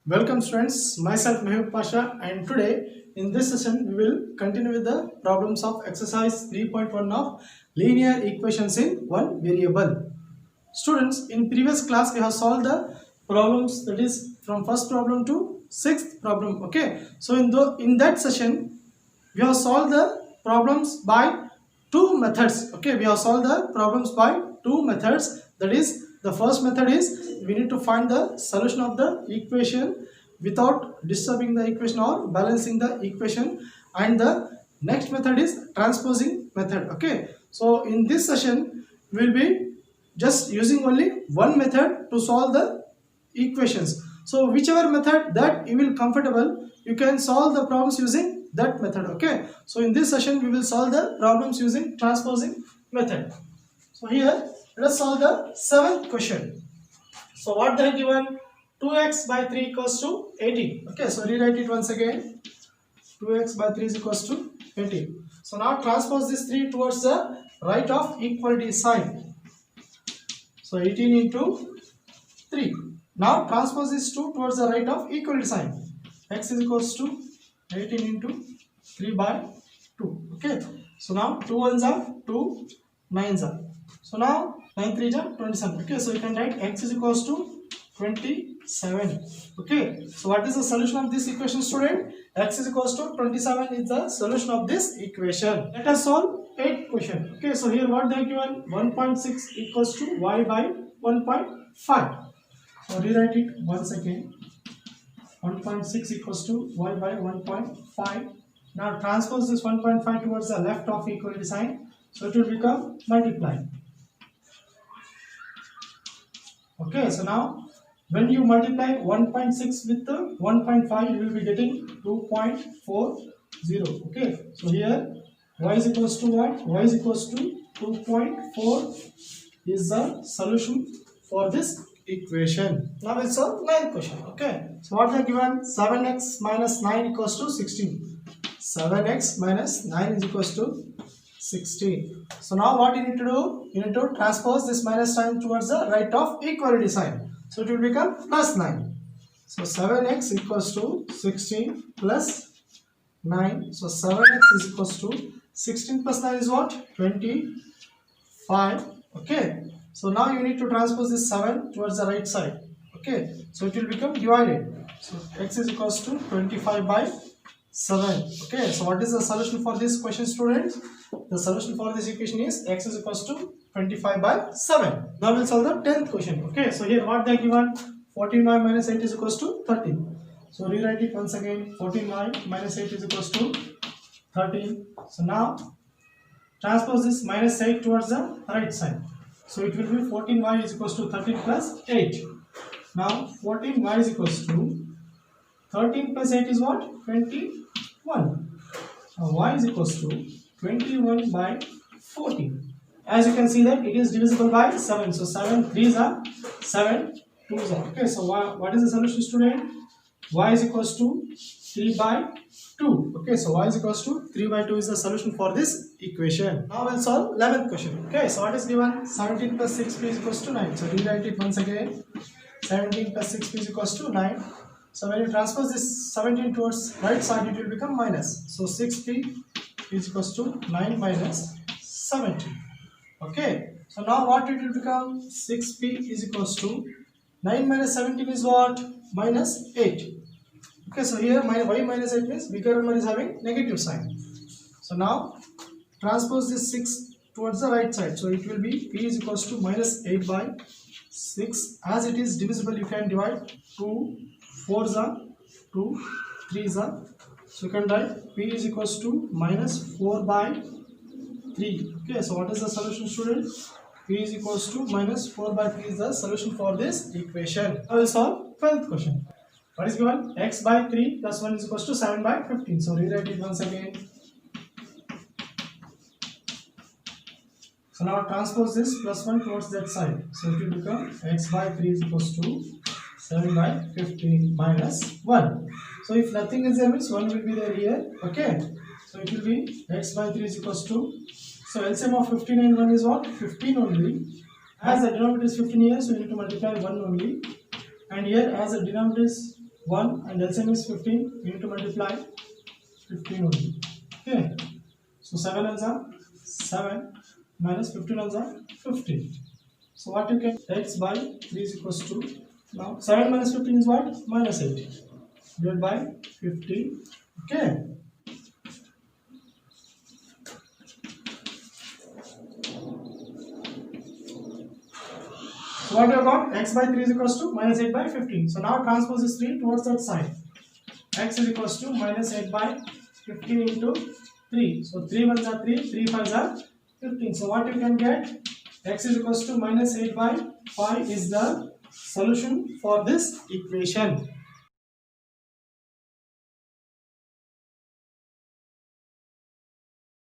Welcome students, myself Mehboob Pasha, and today in this session we will continue with the problems of exercise 3.1 of linear equations in one variable. Students, in previous class we have solved the problems, that is from first problem to sixth problem. Okay, so in that session we have solved the problems by two methods. Okay, we have solved the problems by two methods. That is, the first method is we need to find the solution of the equation without disturbing the equation or balancing the equation, and the next method is transposing method. Okay, so in this session we will be just using only one method to solve the equations. So whichever method that you will comfortable, you can solve the problems using that method. Okay, so in this session we will solve the problems using transposing method. So here let us solve the seventh question. So what they have given, 2x by 3 equals to 18. Okay, so rewrite it once again. 2x by 3 is equals to 18. So now transpose this 3 towards the right of equality sign. So 18 into 3. Now transpose this 2 towards the right of equality sign. X is equals to 18 into 3 by 2. Okay, so now 2 ones are 2 9s are. So now 9 3s are 27. Okay, so you can write x is equals to 27. Okay, so what is the solution of this equation, student? X is equals to 27 is the solution of this equation. Let us solve 8th question. Okay, so here what they have given, 1.6 equals to y by 1.5. So rewrite it once again. 1.6 equals to y by 1.5. Now transpose this 1.5 towards the left of equality sign. So it will become multiply. Okay, so now when you multiply 1.6 with the 1.5, you will be getting 2.40. Okay, so here y is equals to what? Y is equals to 2.4 is the solution for this equation. Now we'll solve 9th question. Okay, so what they given, 7x minus 9 equals to 16. 7x minus 9 is equals to 16. So now what you need to do, you need to transpose this minus sign towards the right of equality sign. So it will become plus 9. So 7x equals to 16 plus 9. So 7x is equals to 16 plus 9 is what? 25. Okay, so now you need to transpose this 7 towards the right side. Okay, so it will become divided. So x is equals to 25 by 7. Okay, so what is the solution for this question, students? The solution for this equation is x is equals to 25 by 7. Now we'll solve the 10th question. Okay, so here what they are given, 14y minus 8 is equals to 13. So rewrite it once again. 14y minus 8 is equals to 13. So now transpose this minus 8 towards the right side. So it will be 14y is equals to 13 plus 8. Now 14y is equals to 13 plus 8 is what? 21. Now y is equals to 21 by 14. As you can see that it is divisible by 7. So 7 3s are, 7 2s are. Okay, so what is the solution, student? Y is equals to 3 by 2. Okay, so y is equals to 3 by 2 is the solution for this equation. Now we'll solve 11th question. Okay, so what is given? 17 plus 6p is equals to 9. So rewrite it once again. 17 plus 6p is equals to 9. So when you transpose this 17 towards right side, it will become minus. So 6p is equals to 9 minus 17. Okay, so now what it will become? 6p is equals to 9 minus 17 is what? Minus 8. Okay, so here my y minus 8 means bigger number is having negative sign. So now transpose this 6 towards the right side. So it will be p is equals to minus 8 by 6. As it is divisible, you can divide. 2 4s are, 2 3s are. So you can write p is equals to minus 4 by 3. Okay, so what is the solution, student? P is equals to minus 4 by 3 is the solution for this equation. Now we will solve 12th question. What is given? X by 3 plus 1 is equals to 7 by 15. So rewrite it once again. So now transpose this plus 1 towards that side. So it will become x by 3 is equals to 7 by 15 minus 1. So if nothing is there means 1 will be there here. Okay, so it will be x by 3 is equals to, so LCM of 15 and 1 is what? 15 only. As the denominator is 15 here, so you need to multiply 1 only. And here as the denominator is 1 and LCM is 15. We need to multiply 15 only. Okay. So 7 ones are 7 minus 15 ones are 15. So what you can, x by 3 is equals to, now 7 minus 15 is what? Minus 8 divided by 15. Okay. So what you have got? X by 3 is equals to minus 8 by 15. So now transpose this 3 towards that side. X is equals to minus 8 by 15 into 3. So 3 ones are 3, 3 5s are 15. So what you can get? X is equals to minus 8 by 5 is the solution for this equation.